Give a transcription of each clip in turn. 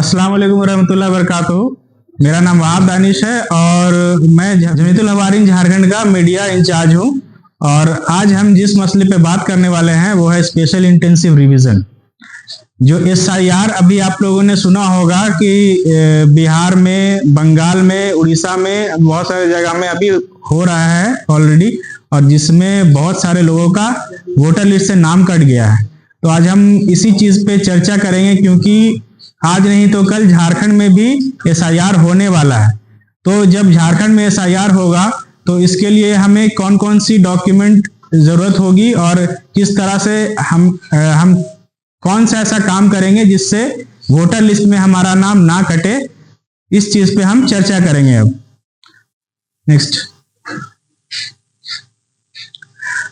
अस्सलाम वालेकुम रहमतुल्लाहि व बरकातुहू। मेरा नाम वहाब दानिश है और मैं जमीयतुल हवारीन झारखंड का मीडिया इंचार्ज हूं। और आज हम जिस मसले पे बात करने वाले हैं वो है स्पेशल इंटेंसिव रिवीजन। जो SIR अभी आप लोगों ने सुना होगा कि बिहार में, बंगाल में, उड़ीसा में, बहुत सारे जगह में अभी हो रहा है ऑलरेडी, और जिसमें बहुत सारे लोगों का वोटर लिस्ट से नाम कट गया है। तो आज हम इसी चीज पे चर्चा करेंगे, क्योंकि आज नहीं तो कल झारखंड में भी SIR होने वाला है। तो जब झारखंड में SIR होगा तो इसके लिए हमें कौन कौन सी डॉक्यूमेंट जरूरत होगी और किस तरह से हम कौन सा ऐसा काम करेंगे जिससे वोटर लिस्ट में हमारा नाम ना कटे, इस चीज पे हम चर्चा करेंगे। अब नेक्स्ट,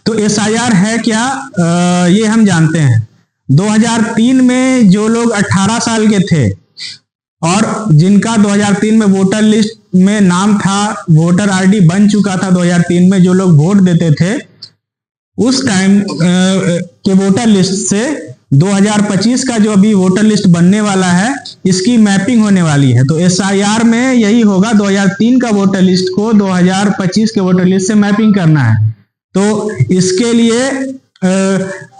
तो SIR है क्या, ये हम जानते हैं। 2003 में जो लोग 18 साल के थे और जिनका 2003 में वोटर लिस्ट में नाम था, वोटर ID बन चुका था 2003 में, जो लोग वोट देते थे, उस टाइम के वोटर लिस्ट से 2025 का जो अभी वोटर लिस्ट बनने वाला है, इसकी मैपिंग होने वाली है। तो SIR में यही होगा, 2003 का वोटर लिस्ट को 2025 के वोटर लिस्ट से मैपिंग करना है। तो इसके लिए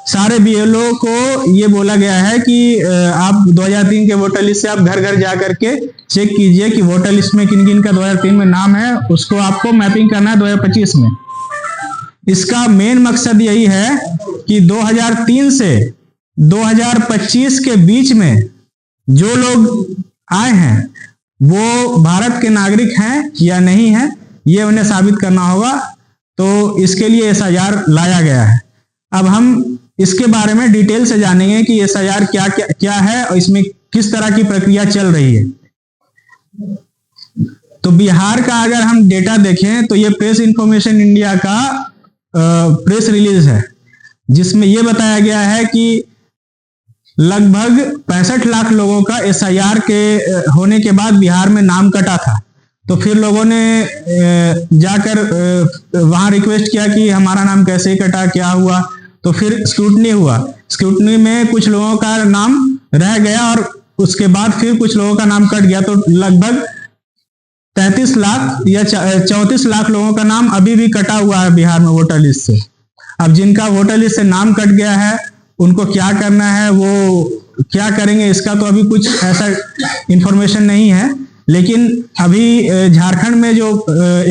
सारे BLO को ये बोला गया है कि आप 2003 के वोटर लिस्ट से आप घर घर जा करके चेक कीजिए कि वोटर लिस्ट में किन किन का 2003 में नाम है, उसको आपको मैपिंग करना है 2025 में। इसका मेन मकसद यही है कि 2003 से 2025 के बीच में जो लोग आए हैं वो भारत के नागरिक हैं या नहीं है, ये उन्हें साबित करना होगा। तो इसके लिए SIR लाया गया है। अब हम इसके बारे में डिटेल से जानेंगे कि SIR क्या है और इसमें किस तरह की प्रक्रिया चल रही है। तो बिहार का अगर हम डेटा देखें तो ये प्रेस इंफॉर्मेशन इंडिया का प्रेस रिलीज है, जिसमें ये बताया गया है कि लगभग 65 लाख लोगों का SIR के होने के बाद बिहार में नाम कटा था। तो फिर लोगों ने जाकर वहां रिक्वेस्ट किया कि हमारा नाम कैसे कटा, क्या हुआ। तो फिर स्क्रूटनी हुआ। स्क्रूटनी में कुछ लोगों का नाम रह गया और उसके बाद फिर कुछ लोगों का नाम कट गया। तो लगभग 33 लाख या 34 लाख लोगों का नाम अभी भी कटा हुआ है बिहार में वोटर लिस्ट से। अब जिनका वोटर लिस्ट से नाम कट गया है उनको क्या करना है, वो क्या करेंगे, इसका तो अभी कुछ ऐसा इंफॉर्मेशन नहीं है। लेकिन अभी झारखंड में जो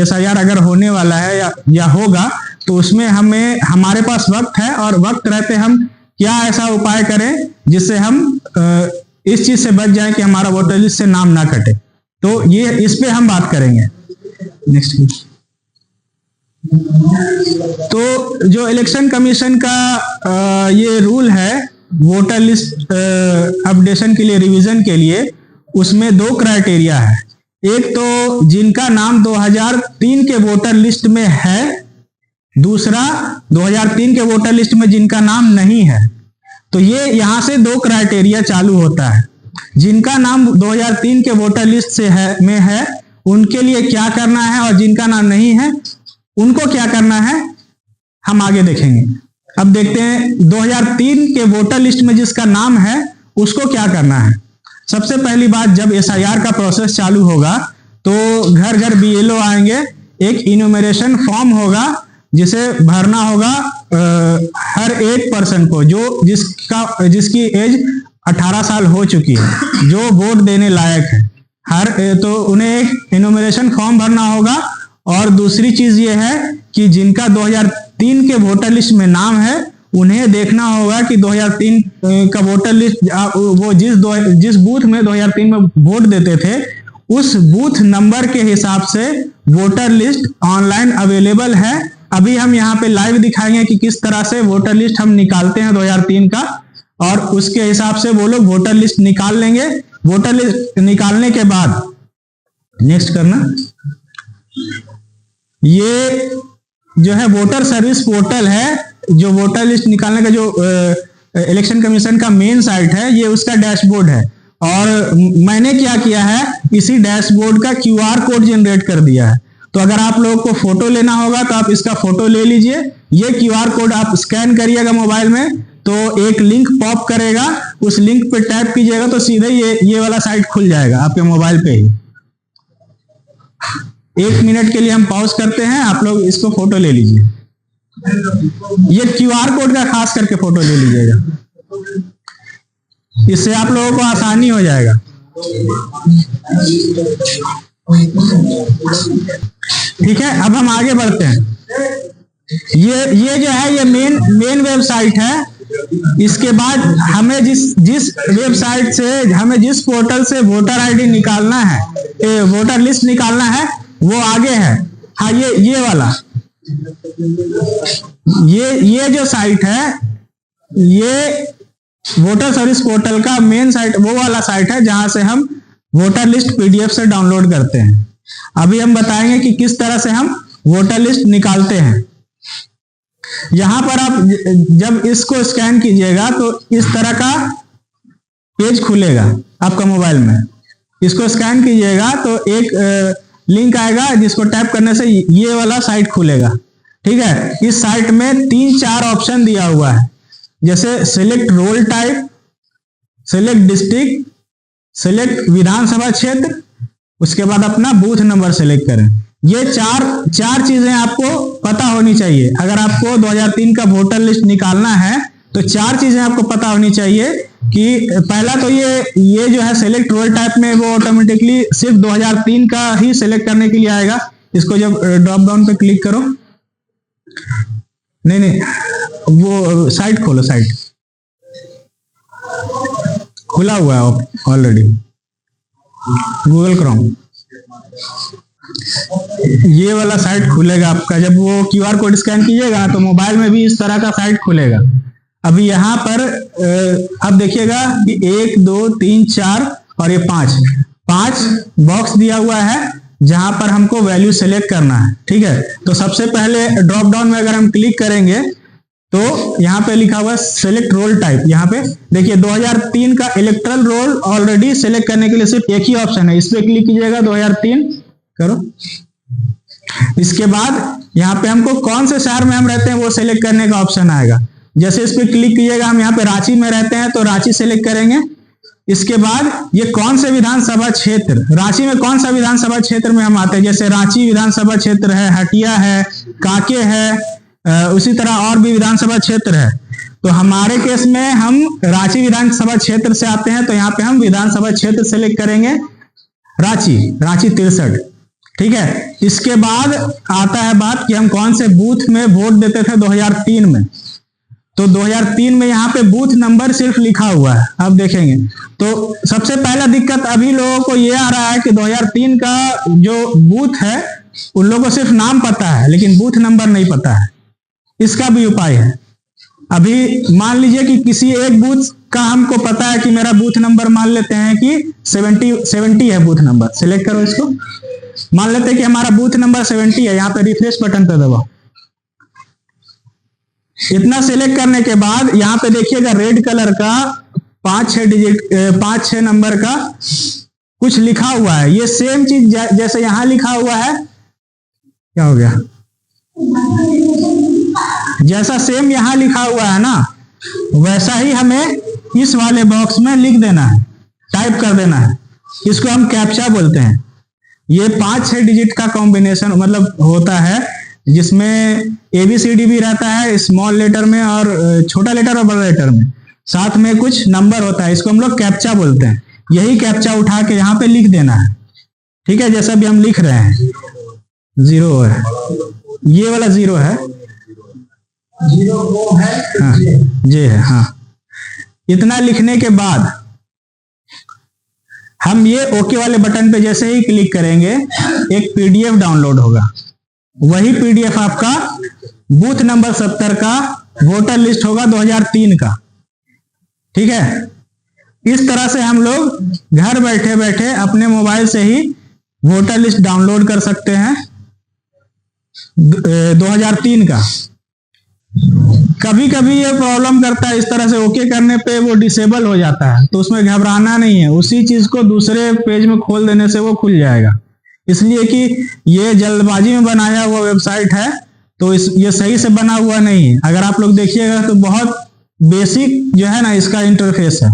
SIR अगर होने वाला है या होगा, तो उसमें हमारे पास वक्त है, और वक्त रहते हम क्या ऐसा उपाय करें जिससे हम इस चीज से बच जाएं कि हमारा वोटर लिस्ट से नाम ना कटे। तो ये इस पे हम बात करेंगे। नेक्स्ट, तो जो इलेक्शन कमीशन का ये रूल है वोटर लिस्ट अपडेशन के लिए, रिवीजन के लिए, उसमें 2 क्राइटेरिया है। एक तो जिनका नाम 2003 के वोटर लिस्ट में है, दूसरा 2003 के वोटर लिस्ट में जिनका नाम नहीं है। तो ये यहां से 2 क्राइटेरिया चालू होता है। जिनका नाम 2003 के वोटर लिस्ट से में है उनके लिए क्या करना है, और जिनका नाम नहीं है उनको क्या करना है, हम आगे देखेंगे। अब देखते हैं 2003 के वोटर लिस्ट में जिसका नाम है उसको क्या करना है। सबसे पहली बात, जब SIR का प्रोसेस चालू होगा तो घर घर BLO आएंगे, एक इन्यूमरेशन फॉर्म होगा जिसे भरना होगा हर एक पर्सन को जिसकी एज 18 साल हो चुकी है, जो वोट देने लायक है। तो उन्हें एक इन्यूमरेशन फॉर्म भरना होगा। और दूसरी चीज ये है कि जिनका 2003 के वोटर लिस्ट में नाम है उन्हें देखना होगा कि 2003 का वोटर लिस्ट, वो जिस बूथ में 2003 में वोट देते थे, उस बूथ नंबर के हिसाब से वोटर लिस्ट ऑनलाइन अवेलेबल है। अभी हम यहाँ पे लाइव दिखाएंगे कि किस तरह से वोटर लिस्ट हम निकालते हैं 2003 का, और उसके हिसाब से वो लोग वोटर लिस्ट निकाल लेंगे। वोटर लिस्ट निकालने के बाद नेक्स्ट करना, ये जो है वोटर सर्विस पोर्टल है, जो वोटर लिस्ट निकालने का जो इलेक्शन कमीशन का मेन साइट है, ये उसका डैशबोर्ड है। और मैंने क्या किया है, इसी डैशबोर्ड का QR कोड जनरेट कर दिया है। तो अगर आप लोगों को फोटो लेना होगा तो आप इसका फोटो ले लीजिए। ये QR कोड आप स्कैन करिएगा मोबाइल में, तो एक लिंक पॉप करेगा, उस लिंक पे टैप कीजिएगा तो सीधे ये वाला साइट खुल जाएगा आपके मोबाइल पे ही। 1 मिनट के लिए हम पॉज करते हैं, आप लोग इसको फोटो ले लीजिए। ये QR कोड का खास करके फोटो ले लीजिएगा, इससे आप लोगों को आसानी हो जाएगा। ठीक है, अब हम आगे बढ़ते हैं। ये जो है ये मेन वेबसाइट है। इसके बाद हमें जिस वेबसाइट से हमें जिस पोर्टल से वोटर आईडी निकालना है, वोटर लिस्ट निकालना है, वो आगे है। हाँ, ये वाला ये जो साइट है, ये वोटर सर्विस पोर्टल का मेन साइट वो वाला साइट है जहां से हम वोटर लिस्ट PDF से डाउनलोड करते हैं। अभी हम बताएंगे कि किस तरह से हम वोटर लिस्ट निकालते हैं। यहां पर आप जब इसको स्कैन कीजिएगा तो इस तरह का पेज खुलेगा आपका मोबाइल में। इसको स्कैन कीजिएगा तो एक लिंक आएगा जिसको टैप करने से ये वाला साइट खुलेगा। ठीक है, इस साइट में 3-4 ऑप्शन दिया हुआ है, जैसे select role type, select district, select विधानसभा क्षेत्र, उसके बाद अपना बूथ नंबर सेलेक्ट करें। ये चार चीजें आपको पता होनी चाहिए। अगर आपको 2003 का वोटर लिस्ट निकालना है तो 4 चीजें आपको पता होनी चाहिए कि पहला तो ये जो है सिलेक्ट रोल टाइप में वो ऑटोमेटिकली सिर्फ 2003 का ही सिलेक्ट करने के लिए आएगा। इसको जब ड्रॉप डाउन पे क्लिक करो, नहीं वो साइट खोलो, साइट खुला हुआ है ऑलरेडी, गूगल क्रोम। ये वाला साइट खुलेगा आपका। जब वो QR कोड स्कैन कीजिएगा तो मोबाइल में भी इस तरह का साइट खुलेगा। अभी यहाँ पर अब देखिएगा कि 1 2 3 4 और ये 5 बॉक्स दिया हुआ है जहां पर हमको वैल्यू सेलेक्ट करना है। ठीक है, तो सबसे पहले ड्रॉप डाउन में अगर हम क्लिक करेंगे तो यहाँ पे लिखा हुआ है सेलेक्ट रोल टाइप। यहाँ पे देखिए 2003 का इलेक्ट्रल रोल ऑलरेडी सेलेक्ट करने के लिए सिर्फ एक ही ऑप्शन है, इस पे क्लिक कीजिएगा, 2003 करो। इसके बाद यहाँ पे हमको कौन से शहर में हम रहते हैं वो सेलेक्ट करने का ऑप्शन आएगा। जैसे इस पे क्लिक कीजिएगा, हम यहाँ पे रांची में रहते हैं तो रांची सेलेक्ट करेंगे। इसके बाद ये कौन से विधानसभा क्षेत्र, रांची में कौन सा विधानसभा क्षेत्र में हम आते हैं, जैसे रांची विधानसभा क्षेत्र है, हटिया है, कांके है, उसी तरह और भी विधानसभा क्षेत्र है। तो हमारे केस में हम रांची विधानसभा क्षेत्र से आते हैं तो यहाँ पे हम विधानसभा क्षेत्र सेलेक्ट करेंगे, रांची 63। ठीक है, इसके बाद आता है बात कि हम कौन से बूथ में वोट देते थे 2003 में। तो 2003 में यहाँ पे बूथ नंबर सिर्फ लिखा हुआ है, आप देखेंगे। तो सबसे पहला दिक्कत अभी लोगों को ये आ रहा है कि 2003 का जो बूथ है उन लोगों को सिर्फ नाम पता है लेकिन बूथ नंबर नहीं पता है। इसका भी उपाय है। अभी मान लीजिए कि किसी एक बूथ का हमको पता है कि मेरा बूथ नंबर मान लेते हैं कि 70 है बूथ नंबर, सिलेक्ट करो इसको। मान लेते हैं कि हमारा बूथ नंबर 70 है, यहाँ पे रिफ्रेश बटन पे दबाओ। इतना सिलेक्ट करने के बाद यहाँ पे देखिएगा रेड कलर का 5-6 नंबर का कुछ लिखा हुआ है। ये सेम चीज जैसे यहाँ लिखा हुआ है, क्या हो गया, जैसा सेम यहाँ लिखा हुआ है ना, वैसा ही हमें इस वाले बॉक्स में लिख देना है, टाइप कर देना है। इसको हम कैप्चा बोलते हैं। ये 5-6 डिजिट का कॉम्बिनेशन मतलब होता है जिसमें ABCD भी रहता है स्मॉल लेटर में और छोटा लेटर और बड़ा लेटर में, साथ में कुछ नंबर होता है। इसको हम लोग कैप्चा बोलते हैं। यही कैप्चा उठा के यहाँ पे लिख देना है। ठीक है, जैसा भी हम लिख रहे हैं, 0 है, ये वाला 0 है, 0 वो है, हाँ, जे है। हाँ, इतना लिखने के बाद हम ये ओके वाले बटन पे जैसे ही क्लिक करेंगे एक PDF डाउनलोड होगा। वही PDF आपका बूथ नंबर 70 का वोटर लिस्ट होगा 2003 का। ठीक है, इस तरह से हम लोग घर बैठे बैठे अपने मोबाइल से ही वोटर लिस्ट डाउनलोड कर सकते हैं 2003 का। कभी कभी ये प्रॉब्लम करता है, इस तरह से ओके करने पे वो डिसेबल हो जाता है, तो उसमें घबराना नहीं है, उसी चीज को दूसरे पेज में खोल देने से वो खुल जाएगा। इसलिए कि ये जल्दबाजी में बनाया हुआ वेबसाइट है तो ये सही से बना हुआ नहीं है। अगर आप लोग देखिएगा तो बहुत बेसिक जो है ना इसका इंटरफेस है,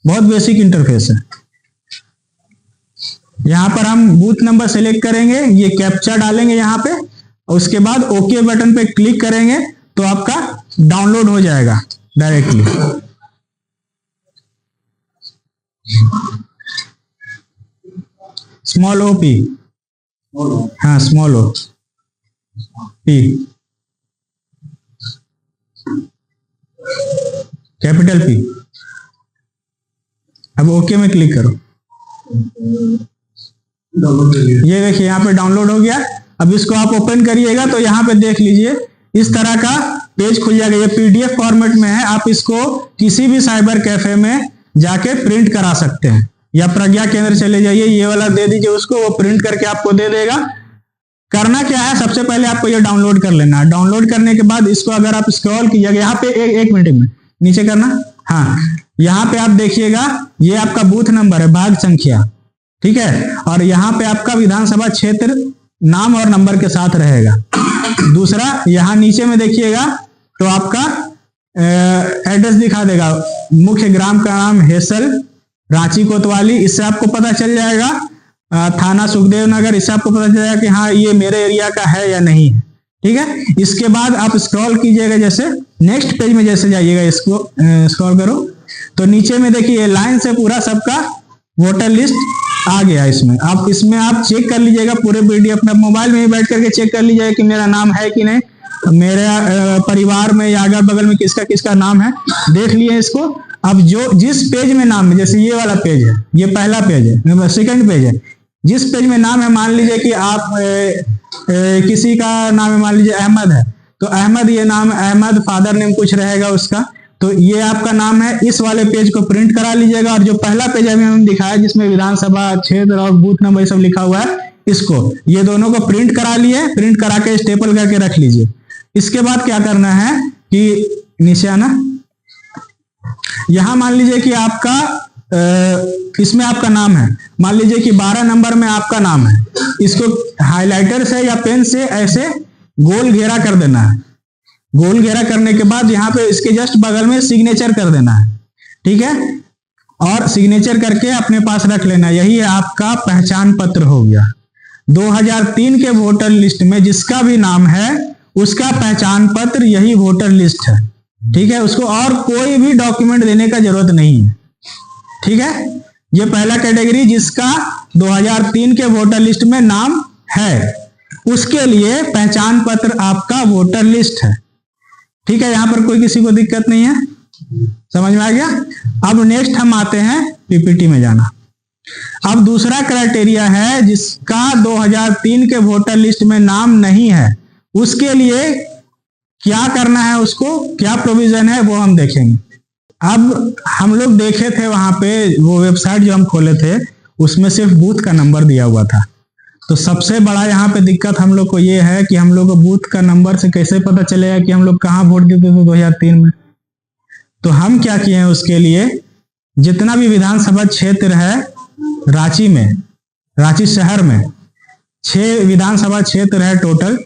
बहुत बेसिक इंटरफेस है। यहाँ पर हम बूथ नंबर सेलेक्ट करेंगे, ये कैप्चा डालेंगे यहाँ पे, और उसके बाद ओके बटन पे क्लिक करेंगे तो आपका डाउनलोड हो जाएगा डायरेक्टली। स्मॉल ओ पी, हाँ small O P, capital P. अब ओके में क्लिक करो, ये देखिए यहाँ पे डाउनलोड हो गया। अब इसको आप ओपन करिएगा तो यहाँ पे देख लीजिए इस तरह का पेज खुल जाएगा। ये पीडीएफ फॉर्मेट में है, आप इसको किसी भी साइबर कैफे में जाके प्रिंट करा सकते हैं, या प्रज्ञा केंद्र चले जाइए, ये वाला दे दीजिए उसको, वो प्रिंट करके आपको दे देगा। करना क्या है, सबसे पहले आपको ये डाउनलोड कर लेना है। डाउनलोड करने के बाद इसको अगर आप स्क्रॉल कीजिएगा यहाँ पे, एक मिनट में नीचे करना, हाँ यहाँ पे आप देखिएगा ये आपका बूथ नंबर है, भाग संख्या, ठीक है, और यहाँ पे आपका विधानसभा क्षेत्र नाम और नंबर के साथ रहेगा। दूसरा यहाँ नीचे में देखिएगा तो आपका एड्रेस दिखा देगा, मुख्य ग्राम का नाम हेसल, रांची कोतवाली, इससे आपको पता चल जाएगा। थाना सुखदेव नगर, इससे आपको पता चल जाएगा कि हाँ ये मेरे एरिया का है या नहीं है, ठीक है। इसके बाद आप स्क्रॉल कीजिएगा, जैसे नेक्स्ट पेज में जैसे जाइएगा, इसको स्क्रॉल करो तो नीचे में देखिए लाइन से पूरा सबका वोटर लिस्ट आ गया। इसमें आप चेक कर लीजिएगा पूरे पीडीएफ अपने मोबाइल में ही बैठ करके चेक कर लीजिएगा कि मेरा नाम है कि नहीं, मेरे परिवार में या अगल बगल में किसका किसका नाम है, देख लिए इसको। अब जिस पेज में नाम है, जैसे ये वाला पेज है, ये पहला पेज है, सेकंड पेज है, जिस पेज में नाम है, मान लीजिए कि आप किसी का नाम है, मान लीजिए अहमद है, तो अहमद ये नाम, अहमद फादर नेम कुछ रहेगा उसका, तो ये आपका नाम है। इस वाले पेज को प्रिंट करा लीजिएगा, और जो पहला पेज अभी हमने दिखाया जिसमें विधानसभा क्षेत्र और बूथ नंबर सब लिखा हुआ है, इसको, ये दोनों को प्रिंट करा लिए, प्रिंट करा के स्टेपल करके रख लीजिए। इसके बाद क्या करना है कि नीचे आना, यहां मान लीजिए कि आपका इसमें आपका नाम है, मान लीजिए कि 12 नंबर में आपका नाम है, इसको हाइलाइटर से या पेन से ऐसे गोल घेरा कर देना है। गोल घेरा करने के बाद यहाँ पे इसके जस्ट बगल में सिग्नेचर कर देना है, ठीक है, और सिग्नेचर करके अपने पास रख लेना। यही आपका पहचान पत्र हो गया। 2003 के वोटर लिस्ट में जिसका भी नाम है उसका पहचान पत्र यही वोटर लिस्ट है, ठीक है, उसको और कोई भी डॉक्यूमेंट देने का जरूरत नहीं है, ठीक है। ये पहला कैटेगरी जिसका 2003 के वोटर लिस्ट में नाम है, उसके लिए पहचान पत्र आपका वोटर लिस्ट है, ठीक है। यहां पर कोई किसी को दिक्कत नहीं है, समझ में आ गया। अब नेक्स्ट हम आते हैं पीपीटी में जाना। अब दूसरा क्राइटेरिया है जिसका 2003 के वोटर लिस्ट में नाम नहीं है, उसके लिए क्या करना है, उसको क्या प्रोविजन है वो हम देखेंगे। अब हम लोग देखे थे वहां पे वो वेबसाइट जो हम खोले थे उसमें सिर्फ बूथ का नंबर दिया हुआ था, तो सबसे बड़ा यहाँ पे दिक्कत हम लोग को ये है कि हम लोग को बूथ का नंबर से कैसे पता चलेगा कि हम लोग कहाँ वोट देते थे 2003 में। तो हम क्या किए हैं उसके लिए, जितना भी विधानसभा क्षेत्र है रांची में, रांची शहर में 6 विधानसभा क्षेत्र है टोटल,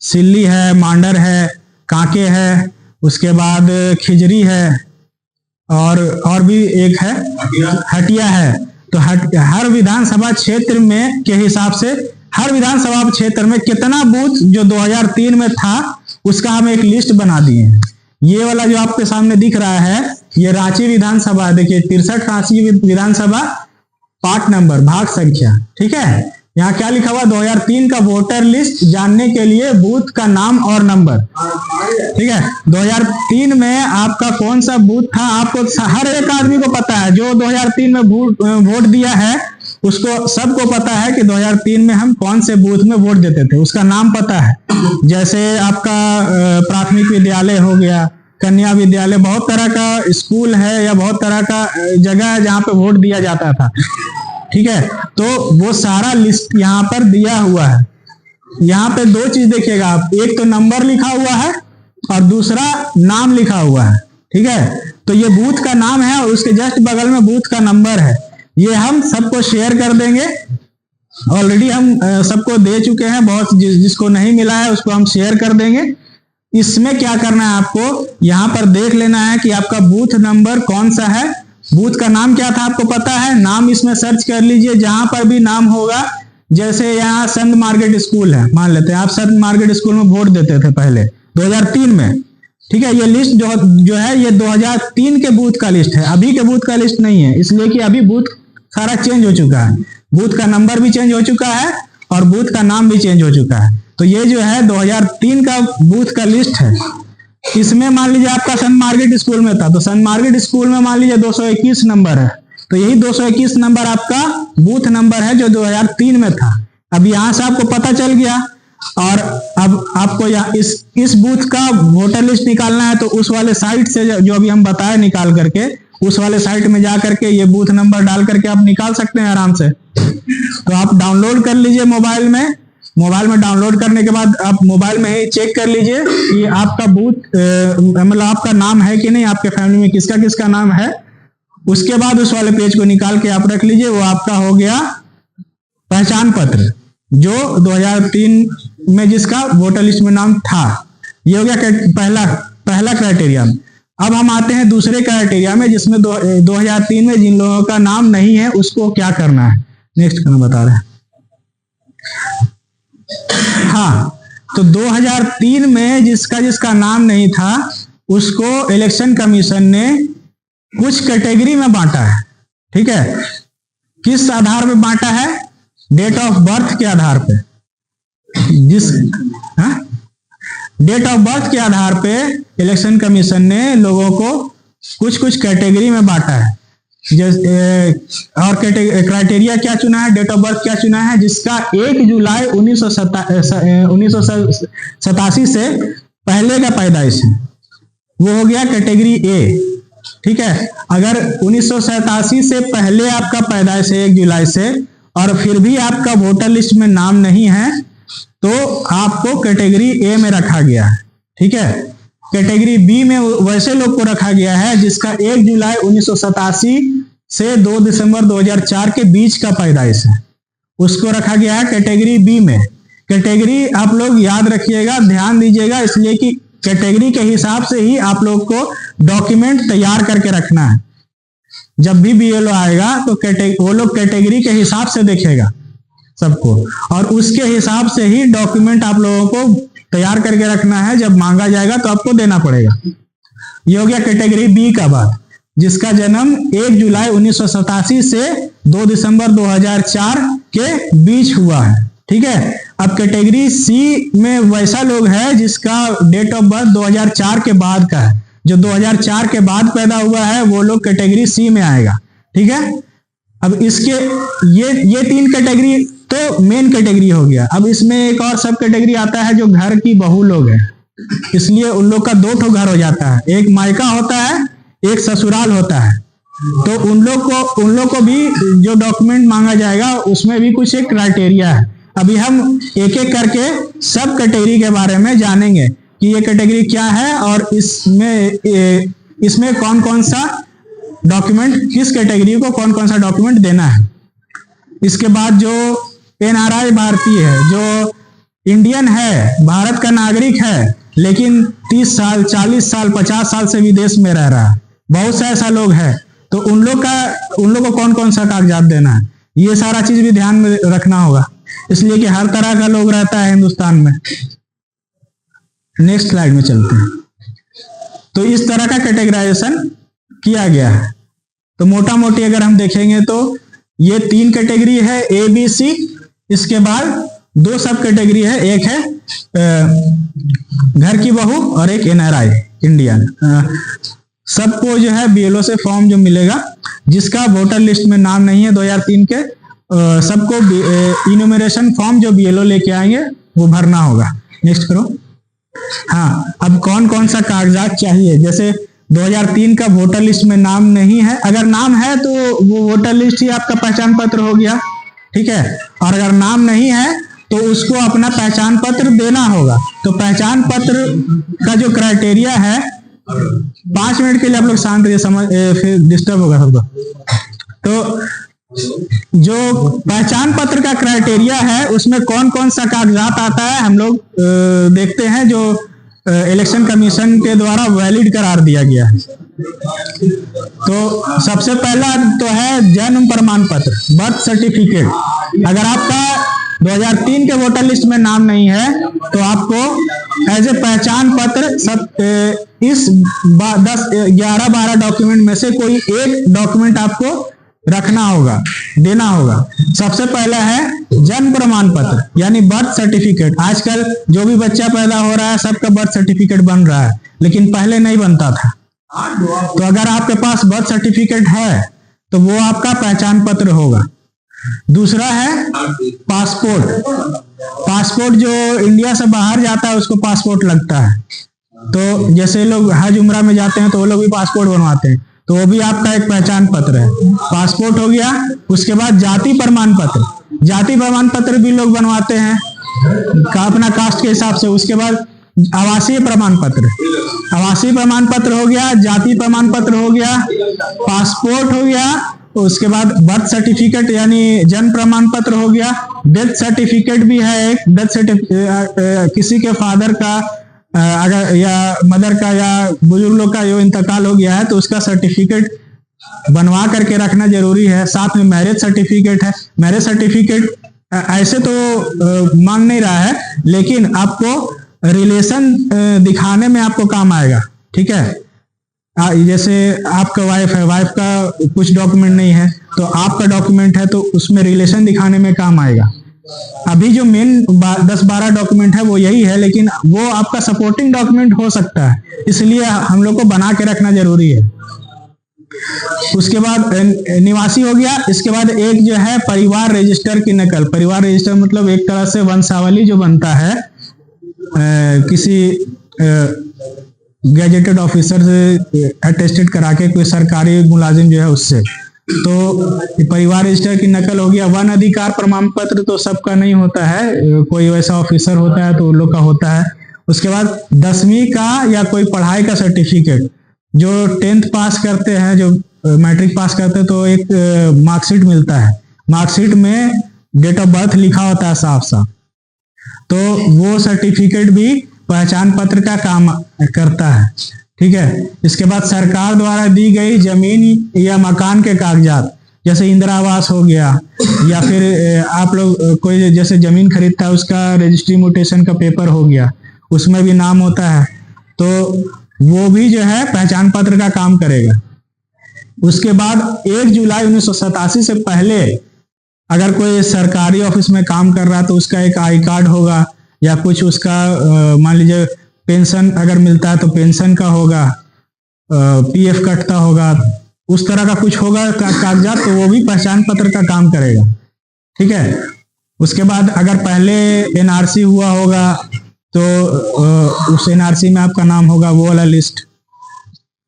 सिल्ली है, मांडर है, कांके है, उसके बाद खिजरी है, और भी एक है हटिया है। तो हर विधानसभा क्षेत्र में के हिसाब से हर विधानसभा क्षेत्र में कितना बूथ जो 2003 में था उसका हम एक लिस्ट बना दिए हैं। ये वाला जो आपके सामने दिख रहा है ये रांची विधानसभा, देखिए 63 रांची विधानसभा, पार्ट नंबर, भाग संख्या, ठीक है। यहाँ क्या लिखा हुआ, 2003 का वोटर लिस्ट जानने के लिए बूथ का नाम और नंबर, ठीक है। 2003 में आपका कौन सा बूथ था आपको हर एक आदमी को पता है, जो 2003 में वोट दिया है उसको सबको पता है कि 2003 में हम कौन से बूथ में वोट देते थे, उसका नाम पता है। जैसे आपका प्राथमिक विद्यालय हो गया, कन्या विद्यालय, बहुत तरह का स्कूल है या बहुत तरह का जगह है जहाँ पे वोट दिया जाता था, ठीक है। तो वो सारा लिस्ट यहाँ पर दिया हुआ है। यहाँ पे 2 चीज देखिएगा आप, एक तो नंबर लिखा हुआ है और दूसरा नाम लिखा हुआ है, ठीक है। तो ये बूथ का नाम है और उसके जस्ट बगल में बूथ का नंबर है। ये हम सबको शेयर कर देंगे, ऑलरेडी हम सबको दे चुके हैं, बहुत जिसको नहीं मिला है उसको हम शेयर कर देंगे। इसमें क्या करना है आपको, यहाँ पर देख लेना है कि आपका बूथ नंबर कौन सा है, बूथ का नाम क्या था आपको पता है? नाम इसमें सर्च कर लीजिए, जहां पर भी नाम होगा, जैसे यहाँ संत मार्केट स्कूल है, मान लेते हैं आप संत मार्केट स्कूल में वोट देते थे पहले 2003 में, ठीक है। ये लिस्ट जो है ये 2003 के बूथ का लिस्ट है, अभी के बूथ का लिस्ट नहीं है, इसलिए कि अभी बूथ सारा चेंज हो चुका है, बूथ का नंबर भी चेंज हो चुका है और बूथ का नाम भी चेंज हो चुका है। तो ये जो है 2003 का बूथ का लिस्ट है। इसमें मान लीजिए आपका संत मार्केट स्कूल में था, तो संत मार्केट स्कूल में मान लीजिए 221 नंबर है, तो यही 221 नंबर आपका बूथ नंबर है जो 2003 में था। अब यहां से आपको पता चल गया, और अब आपको यहाँ इस बूथ का वोटर लिस्ट निकालना है, तो उस वाले साइट से जो अभी हम बताए निकाल करके, उस वाले साइट में जा करके ये बूथ नंबर डाल करके आप निकाल सकते हैं आराम से। तो आप डाउनलोड कर लीजिए मोबाइल में डाउनलोड करने के बाद आप मोबाइल में ही चेक कर लीजिए कि आपका बूथ मतलब आपका नाम है कि नहीं, आपके फैमिली में किसका किसका नाम है। उसके बाद उस वाले पेज को निकाल के आप रख लीजिए, वो आपका हो गया पहचान पत्र, जो 2003 में जिसका वोटर लिस्ट में नाम था। ये हो गया पहला क्राइटेरिया। अब हम आते हैं दूसरे क्राइटेरिया में, जिसमें 2003 में जिन लोगों का नाम नहीं है उसको क्या करना है, नेक्स्ट करना बता रहे हैं। हाँ, तो 2003 में जिसका नाम नहीं था उसको इलेक्शन कमीशन ने कुछ कैटेगरी में बांटा है, ठीक है। किस आधार पे बांटा है? डेट ऑफ बर्थ के आधार पे। डेट ऑफ बर्थ के आधार पे इलेक्शन कमीशन ने लोगों को कुछ कुछ कैटेगरी में बांटा है। और क्राइटेरिया क्या चुना है, डेट ऑफ बर्थ क्या चुना है? जिसका 1 जुलाई 1987 से पहले का पैदाइश है, वो हो गया कैटेगरी ए, ठीक है। अगर 1987 से पहले आपका पैदाइश है 1 जुलाई से, और फिर भी आपका वोटर लिस्ट में नाम नहीं है, तो आपको कैटेगरी ए में रखा गया है, ठीक है। कैटेगरी बी में वैसे लोग को रखा गया है जिसका 1 जुलाई 1987 से 2 दिसंबर 2004 के बीच का पैदाइश है, उसको रखा गया है कैटेगरी बी में। कैटेगरी आप लोग याद रखिएगा, ध्यान दीजिएगा, इसलिए कि कैटेगरी के हिसाब से ही आप लोग को डॉक्यूमेंट तैयार करके रखना है। जब भी बीएलओ आएगा तो वो लोग कैटेगरी के हिसाब से देखेगा सबको, और उसके हिसाब से ही डॉक्यूमेंट आप लोगों को तैयार करके रखना है। जब मांगा जाएगा तो आपको देना पड़ेगा। ये हो गया कैटेगरी बी का बात, जिसका जन्म 1 जुलाई 1987 से 2 दिसंबर 2004 के बीच हुआ है, ठीक है। अब कैटेगरी सी में वैसा लोग है जिसका डेट ऑफ बर्थ 2004 के बाद का है, जो 2004 के बाद पैदा हुआ है वो लोग कैटेगरी सी में आएगा, ठीक है। अब इसके ये 3 कैटेगरी तो मेन कैटेगरी हो गया। अब इसमें एक और सब कैटेगरी आता है जो घर की बहू लोग हैं, इसलिए उन लोग का 2 ठो घर हो जाता है, एक मायका होता है, एक ससुराल होता है। तो उन लोग को भी जो डॉक्यूमेंट मांगा जाएगा उसमें भी कुछ एक क्राइटेरिया है। अभी हम एक एक करके सब कैटेगरी के बारे में जानेंगे कि ये कैटेगरी क्या है और इसमें कौन कौन सा डॉक्यूमेंट, किस कैटेगरी को कौन कौन सा डॉक्यूमेंट देना है। इसके बाद जो एनआरआई भारतीय है, जो इंडियन है, भारत का नागरिक है, लेकिन 30 साल 40 साल 50 साल से विदेश में रह रहा है, बहुत सा ऐसा लोग है, तो उन लोग को कौन कौन सा कागजात देना है, ये सारा चीज भी ध्यान में रखना होगा, इसलिए कि हर तरह का लोग रहता है हिंदुस्तान में। नेक्स्ट स्लाइड में चलते हैं। तो इस तरह का कैटेगराइजेशन किया गया है। तो मोटा मोटी अगर हम देखेंगे तो ये 3 कैटेगरी है, ए बी सी। इसके बाद 2 सब कैटेगरी है, एक है घर की बहू और एक एनआरआई इंडियन। सबको जो है बीएलओ से फॉर्म जो मिलेगा, जिसका वोटर लिस्ट में नाम नहीं है 2003 के, सबको इन्यूमरेशन फॉर्म जो बीएलओ लेके आएंगे वो भरना होगा। नेक्स्ट करो। हाँ, अब कौन कौन सा कागजात चाहिए, जैसे 2003 का वोटर लिस्ट में नाम नहीं है, अगर नाम है तो वो वोटर लिस्ट ही आपका पहचान पत्र हो गया, ठीक है। और अगर नाम नहीं है तो उसको अपना पहचान पत्र देना होगा। तो पहचान पत्र का जो क्राइटेरिया है, 5 मिनट के लिए आप लोग शांत रहिए, फिर डिस्टर्ब होगा सबको। तो जो पहचान पत्र का क्राइटेरिया है उसमें कौन कौन सा कागजात आता है हम लोग देखते हैं, जो इलेक्शन कमीशन के द्वारा वैलिड करार दिया गया है। तो सबसे पहला तो है जन्म प्रमाण पत्र, बर्थ सर्टिफिकेट। अगर आपका 2003 के वोटर लिस्ट में नाम नहीं है तो आपको एज ए पहचान पत्र इस 11-12 डॉक्यूमेंट में से कोई एक डॉक्यूमेंट आपको रखना होगा, देना होगा। सबसे पहला है जन्म प्रमाण पत्र यानी बर्थ सर्टिफिकेट। आजकल जो भी बच्चा पैदा हो रहा है सबका बर्थ सर्टिफिकेट बन रहा है, लेकिन पहले नहीं बनता था। तो अगर आपके पास बर्थ सर्टिफिकेट है तो वो आपका पहचान पत्र होगा। दूसरा है पासपोर्ट। पासपोर्ट जो इंडिया से बाहर जाता है उसको पासपोर्ट लगता है। तो जैसे लोग हज उम्रा में जाते हैं तो वो लोग भी पासपोर्ट बनवाते हैं, तो वो भी आपका एक पहचान पत्र है। पासपोर्ट हो गया। उसके बाद जाति प्रमाण पत्र। जाति प्रमाण पत्र भी लोग बनवाते हैं अपना कास्ट के हिसाब से। उसके बाद आवासीय प्रमाण पत्र। आवासीय प्रमाण पत्र हो गया, जाति प्रमाण पत्र हो गया, पासपोर्ट हो गया। उसके बाद बर्थ सर्टिफिकेट यानी जन्म प्रमाण पत्र हो गया। डेथ सर्टिफिकेट भी है एक। डेथ सर्टिफिकेट किसी के फादर का अगर या मदर का या बुजुर्ग लोग का जो इंतकाल हो गया है तो उसका सर्टिफिकेट बनवा करके रखना जरूरी है। साथ में मैरिज सर्टिफिकेट है। मैरिज सर्टिफिकेट ऐसे तो मांग नहीं रहा है, लेकिन आपको रिलेशन दिखाने में आपको काम आएगा। ठीक है, जैसे आपका वाइफ है, वाइफ का कुछ डॉक्यूमेंट नहीं है तो आपका डॉक्यूमेंट है तो उसमें रिलेशन दिखाने में काम आएगा। अभी जो मेन 10-12 डॉक्यूमेंट है वो यही है, लेकिन वो आपका सपोर्टिंग डॉक्यूमेंट हो सकता है, इसलिए हम लोग को बना के रखना जरूरी है। उसके बाद निवासी हो गया। इसके बाद एक जो है परिवार रजिस्टर की नकल। परिवार रजिस्टर मतलब एक तरह से वंशावली जो बनता है किसी गैजेटेड ऑफिसर से अटेस्टेड करा के, कोई सरकारी मुलाजिम जो है उससे, तो परिवार रजिस्टर की नकल हो गया। वन अधिकार प्रमाण पत्र तो सबका नहीं होता है, कोई वैसा ऑफिसर होता है तो उन लोग का होता है। उसके बाद 10वीं का या कोई पढ़ाई का सर्टिफिकेट। जो 10th पास करते हैं, जो मैट्रिक पास करते हैं तो एक मार्कशीट मिलता है। मार्कशीट में डेट ऑफ बर्थ लिखा होता है साफ साफ, तो वो सर्टिफिकेट भी पहचान पत्र का काम करता है। ठीक है। इसके बाद सरकार द्वारा दी गई जमीन या मकान के कागजात, जैसे इंदिरा आवास हो गया, या फिर आप लोग कोई जैसे जमीन खरीदता है उसका रजिस्ट्री म्यूटेशन का पेपर हो गया, उसमें भी नाम होता है, तो वो भी जो है पहचान पत्र का काम करेगा। उसके बाद 1 जुलाई 1987 से पहले अगर कोई सरकारी ऑफिस में काम कर रहा है तो उसका एक आई कार्ड होगा, या कुछ उसका मान लीजिए पेंशन अगर मिलता है तो पेंशन का होगा, पीएफ कटता होगा, उस तरह का कुछ होगा कागजात, तो वो भी पहचान पत्र का काम करेगा। ठीक है। उसके बाद अगर पहले एनआरसी हुआ होगा तो उस एनआरसी में आपका नाम होगा, वो वाला लिस्ट।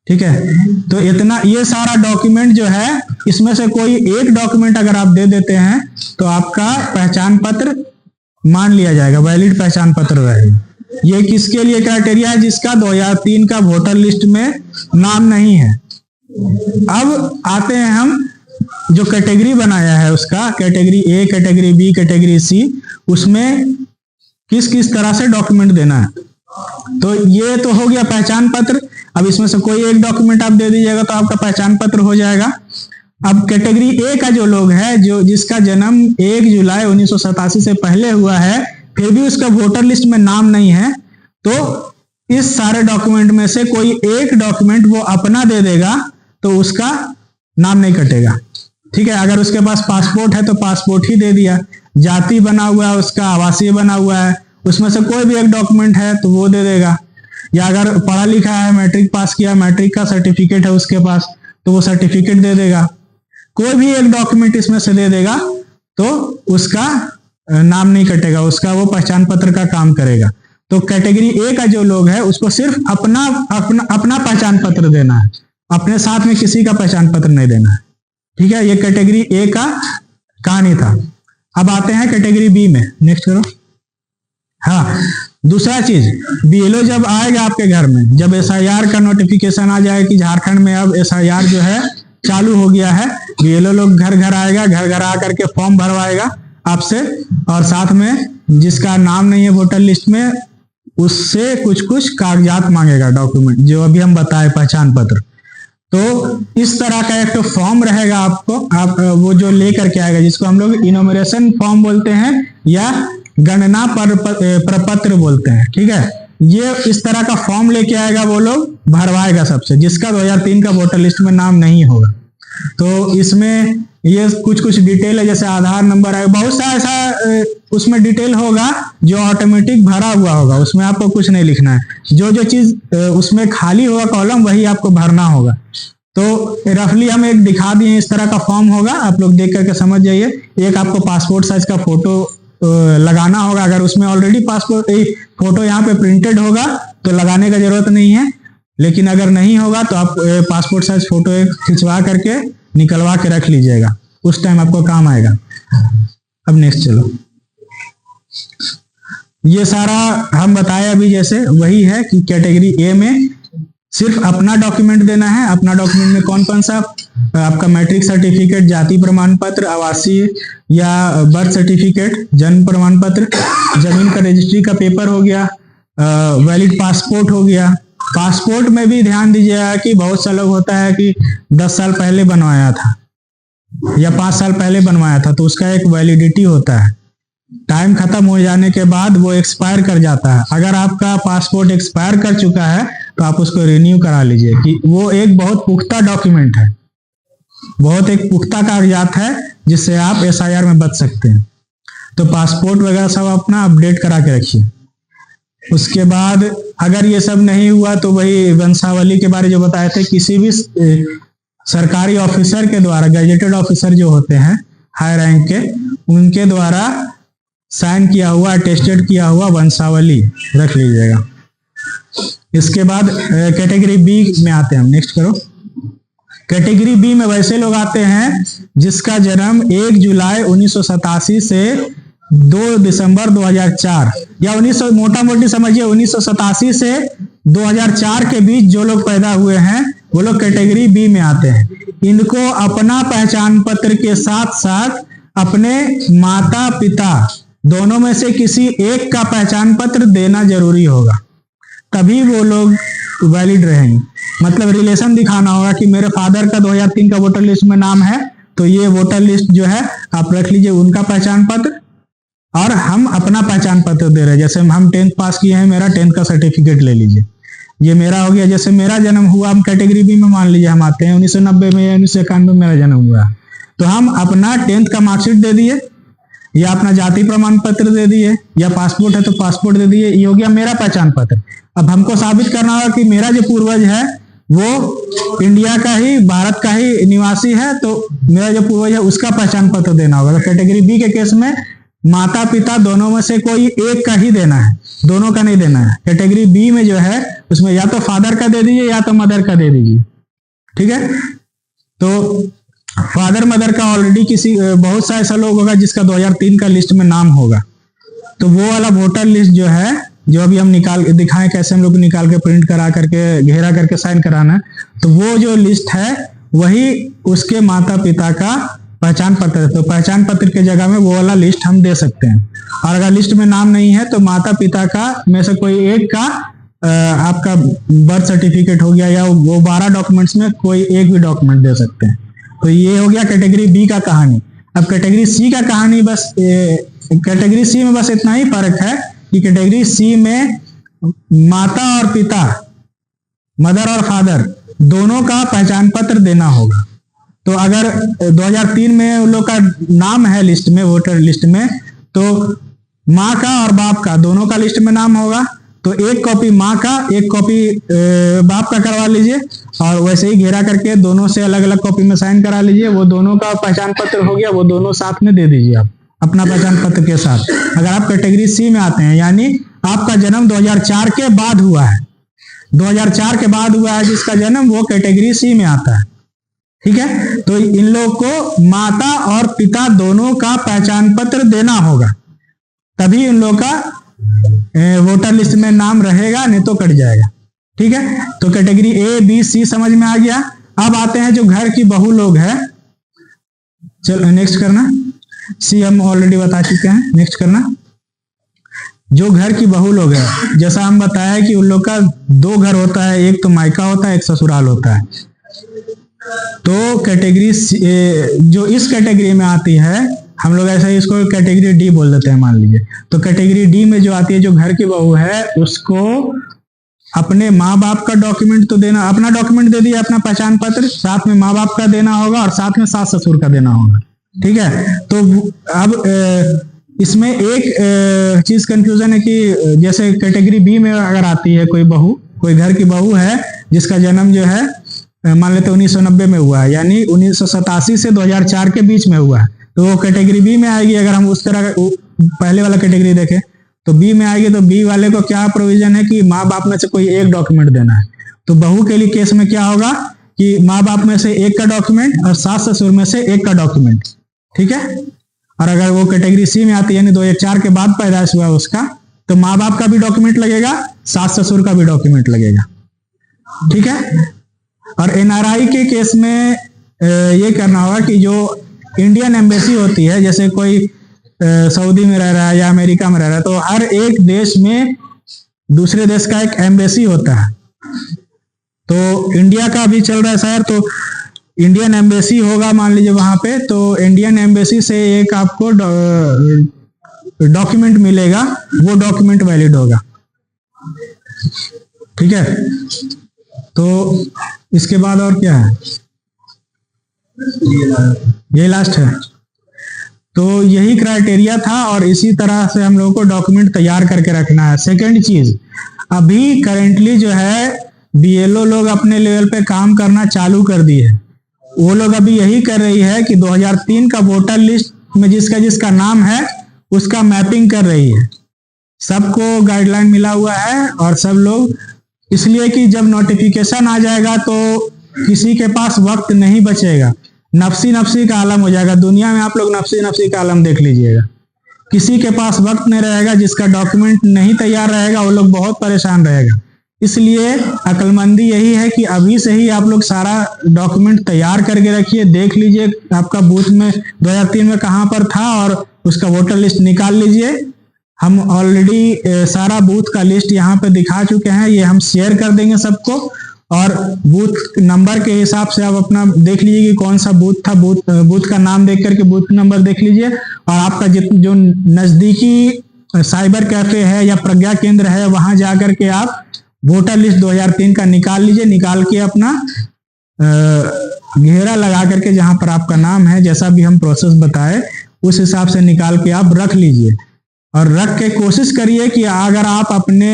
ठीक है। तो इतना ये सारा डॉक्यूमेंट जो है, इसमें से कोई एक डॉक्यूमेंट अगर आप दे देते हैं तो आपका पहचान पत्र मान लिया जाएगा, वैलिड पहचान पत्र रहेगा। ये किसके लिए क्राइटेरिया है? जिसका 2003 का वोटर लिस्ट में नाम नहीं है। अब आते हैं हम जो कैटेगरी बनाया है उसका, category A, category B, category C, उसमें किस किस तरह से डॉक्यूमेंट देना है। तो ये तो हो गया पहचान पत्र। अब इसमें से कोई एक डॉक्यूमेंट आप दे दीजिएगा तो आपका पहचान पत्र हो जाएगा। अब कैटेगरी ए का जो लोग है, जो जिसका जन्म 1 जुलाई 1987 से पहले हुआ है, फिर भी उसका वोटर लिस्ट में नाम नहीं है, तो इस सारे डॉक्यूमेंट में से कोई एक डॉक्यूमेंट वो अपना दे देगा तो उसका नाम नहीं कटेगा। ठीक है। अगर उसके पास पासपोर्ट है तो पासपोर्ट ही दे दिया, जाति बना हुआ है उसका, आवासीय बना हुआ है, उसमें से कोई भी एक डॉक्यूमेंट है तो वो दे देगा। या अगर पढ़ा लिखा है, मैट्रिक पास किया, मैट्रिक का सर्टिफिकेट है उसके पास, तो वो सर्टिफिकेट दे देगा। कोई भी एक डॉक्यूमेंट इसमें से दे देगा तो उसका नाम नहीं कटेगा, उसका वो पहचान पत्र का काम करेगा। तो कैटेगरी ए का जो लोग है उसको सिर्फ अपना पहचान पत्र देना है, अपने साथ में किसी का पहचान पत्र नहीं देना है। ठीक है। ये कैटेगरी ए का कहानी था। अब आते हैं कैटेगरी बी में। नेक्स्ट करो। हाँ, दूसरा चीज, बीएलओ जब आएगा आपके घर में, जब एसआईआर का नोटिफिकेशन आ जाए कि झारखंड में अब एसआईआर जो है चालू हो गया है, बीएलओ लोग घर घर आएगा, घर घर आकर के फॉर्म भरवाएगा आपसे, और साथ में जिसका नाम नहीं है वोटर लिस्ट में उससे कुछ कुछ कागजात मांगेगा, डॉक्यूमेंट जो अभी हम बताए, पहचान पत्र। तो इस तरह का एक तो फॉर्म रहेगा आपको, आप वो जो लेकर के आएगा, जिसको हम लोग इनोमरेशन फॉर्म बोलते हैं या गणना प्रपत्र बोलते हैं, ठीक है। ये इस तरह का फॉर्म लेके आएगा, वो लोग भरवाएगा सबसे, जिसका 2003 का वोटर लिस्ट में नाम नहीं होगा। तो इसमें ये कुछ कुछ डिटेल है, जैसे आधार नंबर है, बहुत सा ऐसा उसमें डिटेल होगा जो ऑटोमेटिक भरा हुआ होगा, उसमें आपको कुछ नहीं लिखना है। जो जो चीज उसमें खाली होगा कॉलम, वही आपको भरना होगा। तो रफली हम एक दिखा दिए, इस तरह का फॉर्म होगा, आप लोग देख करके समझ जाइए। एक आपको पासपोर्ट साइज का फोटो लगाना होगा, अगर उसमें ऑलरेडी पासपोर्ट फोटो यहाँ पे प्रिंटेड होगा तो लगाने का जरूरत नहीं है, लेकिन अगर नहीं होगा तो आप पासपोर्ट साइज फोटो खिंचवा करके निकलवा के रख लीजिएगा, उस टाइम आपको काम आएगा। अब नेक्स्ट चलो, ये सारा हम बताए अभी, जैसे वही है कि कैटेगरी ए में सिर्फ अपना डॉक्यूमेंट देना है। अपना डॉक्यूमेंट में कौन कौन सा, आपका मैट्रिक सर्टिफिकेट, जाति प्रमाण पत्र, आवासीय या बर्थ सर्टिफिकेट, जन्म प्रमाण पत्र, जमीन का रजिस्ट्री का पेपर हो गया, वैलिड पासपोर्ट हो गया। पासपोर्ट में भी ध्यान दीजिएगा कि बहुत सा लोग होता है कि 10 साल पहले बनवाया था या 5 साल पहले बनवाया था, तो उसका एक वैलिडिटी होता है, टाइम खत्म हो जाने के बाद वो एक्सपायर कर जाता है। अगर आपका पासपोर्ट एक्सपायर कर चुका है तो आप उसको रिन्यू करा लीजिए, कि वो एक बहुत पुख्ता डॉक्यूमेंट है, बहुत एक पुख्ता कागजात है, जिससे आप SIR में बच सकते हैं। तो पासपोर्ट वगैरह सब अपना अपडेट करा के रखिए। उसके बाद अगर ये सब नहीं हुआ तो वही वंशावली के बारे जो बताए थे, किसी भी सरकारी ऑफिसर के द्वारा, गैजेटेड ऑफिसर जो होते हैं हाई रैंक के, उनके द्वारा साइन किया हुआ, अटेस्टेड किया हुआ वंशावली रख लीजिएगा। इसके बाद कैटेगरी बी में आते हैं हम, नेक्स्ट करो। कैटेगरी बी में वैसे लोग आते हैं जिसका जन्म 1 जुलाई 1987 से 2 दिसंबर 2004 या मोटा मोटी समझिए 1987 से 2004 के बीच जो लोग पैदा हुए हैं, वो लोग कैटेगरी बी में आते हैं। इनको अपना पहचान पत्र के साथ साथ अपने माता पिता दोनों में से किसी एक का पहचान पत्र देना जरूरी होगा, तभी वो लोग वैलिड रहेंगे। मतलब रिलेशन दिखाना होगा कि मेरे फादर का 2003 का वोटर लिस्ट में नाम है, तो ये वोटर लिस्ट जो है आप रख लीजिए, उनका पहचान पत्र, और हम अपना पहचान पत्र दे रहे हैं। जैसे हम 10th पास किए हैं, मेरा 10th का सर्टिफिकेट ले लीजिए, ये मेरा हो गया। जैसे मेरा जन्म हुआ, हम कैटेगरी बी में मान लीजिए हम आते हैं, 1990 में या 1991 में मेरा जन्म हुआ, तो हम अपना 10th का मार्कशीट दे दिए, या अपना जाति प्रमाण पत्र दे दिए, या पासपोर्ट है तो पासपोर्ट दे दिए, ये हो गया मेरा पहचान पत्र। अब हमको साबित करना होगा कि मेरा जो पूर्वज है वो इंडिया का ही, भारत का ही निवासी है, तो मेरा जो पूर्वज है उसका पहचान पत्र देना होगा। तो कैटेगरी बी के केस में माता पिता दोनों में से कोई एक का ही देना है, दोनों का नहीं देना है। कैटेगरी बी में जो है उसमें या तो फादर का दे दीजिए या तो मदर का दे दीजिए, ठीक है। तो फादर मदर का ऑलरेडी किसी, बहुत सा ऐसा लोग होगा जिसका 2003 का लिस्ट में नाम होगा, तो वो वाला वोटर लिस्ट जो है, जो अभी हम निकाल दिखाएं कैसे हम लोग निकाल के प्रिंट करा करके घेरा करके साइन कराना है, तो वो जो लिस्ट है वही उसके माता पिता का पहचान पत्र है। तो पहचान पत्र के जगह में वो वाला लिस्ट हम दे सकते हैं। और अगर लिस्ट में नाम नहीं है तो माता पिता का में से कोई एक का आपका बर्थ सर्टिफिकेट हो गया, या वो 12 डॉक्यूमेंट्स में कोई एक भी डॉक्यूमेंट दे सकते हैं। तो ये हो गया कैटेगरी बी का कहानी। अब कैटेगरी सी का कहानी, बस कैटेगरी सी में बस इतना ही फर्क है कि कैटेगरी सी में माता और पिता, मदर और फादर दोनों का पहचान पत्र देना होगा। तो अगर 2003 में उन लोग का नाम है लिस्ट में, वोटर लिस्ट में, तो माँ का और बाप का दोनों का लिस्ट में नाम होगा, तो एक कॉपी माँ का, एक कॉपी बाप का करवा लीजिए, और वैसे ही घेरा करके दोनों से अलग अलग कॉपी में साइन करा लीजिए। वो दोनों का पहचान पत्र हो गया, वो दोनों साथ में दे दीजिए आप अपना पहचान पत्र के साथ। अगर आप कैटेगरी सी में आते हैं, यानी आपका जन्म 2004 के बाद हुआ है, 2004 के बाद हुआ है जिसका जन्म, वो कैटेगरी सी में आता है, ठीक है। तो इन लोग को माता और पिता दोनों का पहचान पत्र देना होगा, तभी इन लोग का वोटर लिस्ट में नाम रहेगा, नहीं तो कट जाएगा, ठीक है। तो कैटेगरी ए बी सी समझ में आ गया। अब आते हैं जो घर की बहू लोग हैं, चलो नेक्स्ट करना। सी हम ऑलरेडी बता चुके हैं, नेक्स्ट करना। जो घर की बहू लोग हैं, जैसा हम बताया कि उन लोग का 2 घर होता है, एक तो मायका होता है, एक ससुराल होता है। तो कैटेगरी जो इस कैटेगरी में आती है, हम लोग ऐसा ही इसको कैटेगरी डी बोल देते हैं मान लीजिए। तो कैटेगरी डी में जो आती है, जो घर की बहू है, उसको अपने माँ बाप का डॉक्यूमेंट तो देना, अपना डॉक्यूमेंट दे दिया, अपना पहचान पत्र, साथ में माँ बाप का देना होगा और साथ में सास ससुर का देना होगा। ठीक है। तो अब इसमें एक चीज कंफ्यूजन है कि जैसे कैटेगरी बी में अगर आती है कोई बहू, कोई घर की बहू है जिसका जन्म जो है मान लेते 1990 में हुआ है, यानी 1987 से 2004 के बीच में हुआ है, तो वो कैटेगरी बी में आएगी। अगर हम उस तरह पहले वाला कैटेगरी देखें तो बी में आएगी। तो बी वाले को क्या प्रोविजन है कि माँ बाप में से कोई एक डॉक्यूमेंट देना है। तो बहू के लिए केस में क्या होगा कि माँ बाप में से एक का डॉक्यूमेंट और सास ससुर में से एक का डॉक्यूमेंट। ठीक है। और अगर वो कैटेगरी सी में आती है, यानी 2004 के बाद पैदाइश हुआ उसका, तो माँ बाप का भी डॉक्यूमेंट लगेगा, सास ससुर का भी डॉक्यूमेंट लगेगा। ठीक है। और एनआरआई के केस में ये करना होगा कि जो इंडियन एम्बेसी होती है, जैसे कोई सऊदी में रह रहा है या अमेरिका में रह रहा है, तो हर एक देश में दूसरे देश का एक एम्बेसी होता है। तो इंडिया का भी चल रहा है शहर, तो इंडियन एम्बेसी होगा मान लीजिए वहां पे, तो इंडियन एम्बेसी से एक आपको डॉक्यूमेंट मिलेगा, वो डॉक्यूमेंट वैलिड होगा। ठीक है। तो इसके बाद और क्या है, ये लास्ट है। तो यही क्राइटेरिया था और इसी तरह से हम लोगों को डॉक्यूमेंट तैयार करके रखना है। सेकंड चीज, अभी करेंटली जो है बीएलओ लोग अपने लेवल पे काम करना चालू कर दिए है। वो लोग अभी यही कर रही है कि 2003 का वोटर लिस्ट में जिसका जिसका नाम है उसका मैपिंग कर रही है। सबको गाइडलाइन मिला हुआ है और सब लोग, इसलिए कि जब नोटिफिकेशन आ जाएगा तो किसी के पास वक्त नहीं बचेगा, नफसी नफसी का आलम हो जाएगा। दुनिया में आप लोग नफसी नफसी का आलम देख लीजिएगा। किसी के पास वक्त नहीं रहेगा, जिसका डॉक्यूमेंट नहीं तैयार रहेगा वो लोग बहुत परेशान रहेगा। इसलिए अक्लमंदी यही है कि अभी से ही आप लोग सारा डॉक्यूमेंट तैयार करके रखिए। देख लीजिए आपका बूथ में 2003 में कहाँ पर था और उसका वोटर लिस्ट निकाल लीजिए। हम ऑलरेडी सारा बूथ का लिस्ट यहाँ पे दिखा चुके हैं, ये हम शेयर कर देंगे सबको। और बूथ नंबर के हिसाब से आप अपना देख लीजिए कि कौन सा बूथ था, बूथ का नाम देख करके बूथ नंबर देख लीजिए। और आपका जो नजदीकी साइबर कैफे है या प्रज्ञा केंद्र है, वहां जाकर के आप वोटर लिस्ट 2003 का निकाल लीजिए। निकाल के अपना घेरा लगा करके जहां पर आपका नाम है, जैसा भी हम प्रोसेस बताए उस हिसाब से निकाल के आप रख लीजिए। और रख के कोशिश करिए कि अगर आप अपने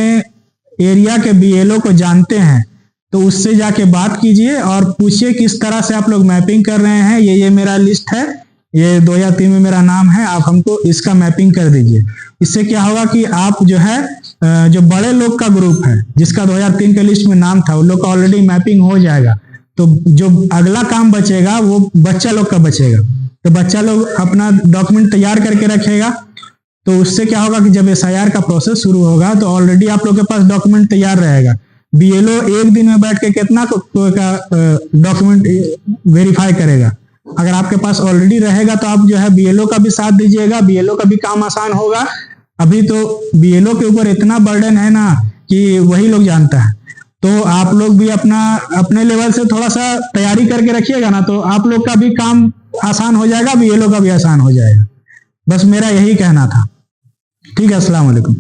एरिया के बीएलओ को जानते हैं तो उससे जाके बात कीजिए और पूछिए किस तरह से आप लोग मैपिंग कर रहे हैं। ये मेरा लिस्ट है, ये 2003 में मेरा नाम है, आप हमको इसका मैपिंग कर दीजिए। इससे क्या होगा कि आप जो है जो बड़े लोग का ग्रुप है जिसका 2003 के लिस्ट में नाम था, उन लोग का ऑलरेडी मैपिंग हो जाएगा। तो जो अगला काम बचेगा वो बच्चा लोग का बचेगा। तो बच्चा लोग अपना डॉक्यूमेंट तैयार करके रखेगा, तो उससे क्या होगा कि जब एसआईआर का प्रोसेस शुरू होगा तो ऑलरेडी आप लोग के पास डॉक्यूमेंट तैयार रहेगा। बीएलओ एक दिन में बैठ के कितना डॉक्यूमेंट वेरीफाई करेगा। अगर आपके पास ऑलरेडी रहेगा तो आप जो है बीएलओ का भी साथ दीजिएगा, बीएलओ का भी काम आसान होगा। अभी तो बीएलओ के ऊपर इतना बर्डन है ना कि वही लोग जानता है। तो आप लोग भी अपने लेवल से थोड़ा सा तैयारी करके रखिएगा ना, तो आप लोग का भी काम आसान हो जाएगा, बीएलओ का भी आसान हो जाएगा। बस मेरा यही कहना था। ठीक है, अस्सलाम वालेकुम।